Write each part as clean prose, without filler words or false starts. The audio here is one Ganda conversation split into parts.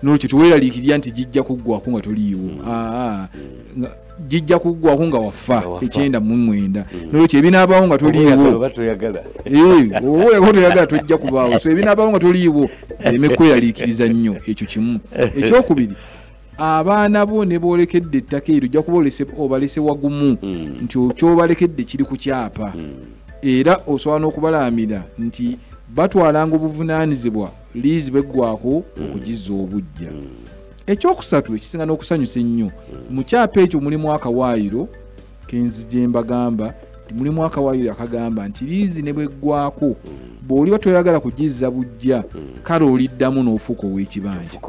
n'olwekyo tuweeraliikirira nti gijja kuggwako nga toliiwo gijja kuggwako nga wafa 1999 n'olwekyo ebinaabaawo nga toliiwo oba toyagala tojja kubaawo so ebinaabaawo nga toliiwo ereme kweyaliikiriza nnyo ekyo kimu. Ekyokubiri, abaana bo ne boolekedde ettaka eryo ojja kuba obalese wagumu nti kyobalekedde kiri ku kyapa era osobola n'okubalaamira nti batwalanga obuvunaanyizibwa liizi beggwako okugizza obujja. Ekyokusatu ekisinga n'okusanyusa ennyo mu kyapa ekyo mulimu akawaayiro kenzije mbagamba mulimu akawaayiro akagamba nti liizi ne bweggwako bw'oliba toyagala kugizza bujja kale oliddamu n'ofuuka ow'ekibanja.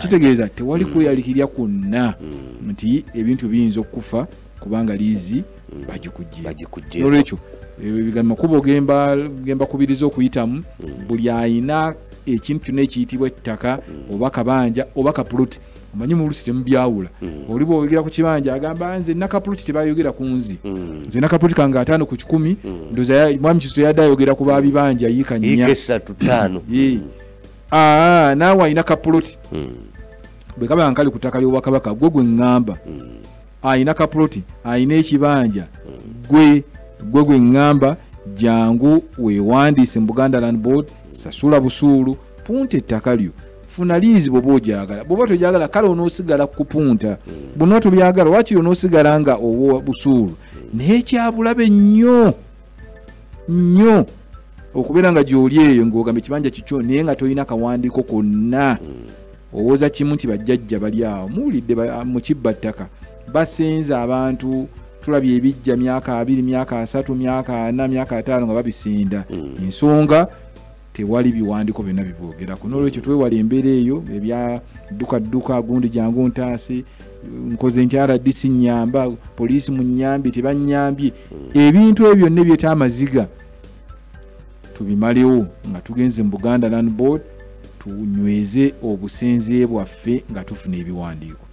Kitegeeza tewali kweyaliikirira kwonna nti ebintu biyinza okufa kubanga liizi bagikuggye. Olwekyo makubo gemba kubiriza okuyitamu buli ayina ekintu kyonna ekiyitibwa ettaka oba kabanja oba kapuloti. Omanyi mu lusi temubyawula. Oli bw'oyogera ku kibanja agamba nze nakapuloti tebayogera ku nzi. Nze nakapuloti kange 5 ku 10 ndoza mwami Kizito yadde ayogera ku babibanja yiika 4 naawe ayina kapuloti. Bwe kaba nkali ku ttaka ly'Obwakabaka gwe ngamba ayina kapuloti ayina ekibanja gwe ngamba jangu weewandiise mu Buganda Land Board sasula busuulu punta ettaka lyo funa liizi bw'oba ogyagala. Bw'oba togyagala kale onoosigala kupunta bw'onooba tobyagala waakiri onoosigala nga owa busuulu naye kyabulabe nnyo okubeera nga gy'oli eyo ng'ogamba ekibanja kikyo naye nga tolina kawandiiko konna. Owooza kimu nti bajjajja bali awo muwulidde mu kibba ttaka basenze abantu tulabye ebijja myaka 2 myaka 3 myaka 4 myaka 5 nga babisenda ensonga tewali biwandiiko byonna biboogerako. N'olwekyo twewala embeera eyo ebya dduka gundi jangu ntaase nkoze nti RDC nnyamba poliisi mu nnyambye tebanyambye ebintu ebyo byonna ebyeta amaziga tubimalewo nga tugenze mu Buganda Land Board tunyweze obusenze bwaffe nga tufuna ebiwandiiko.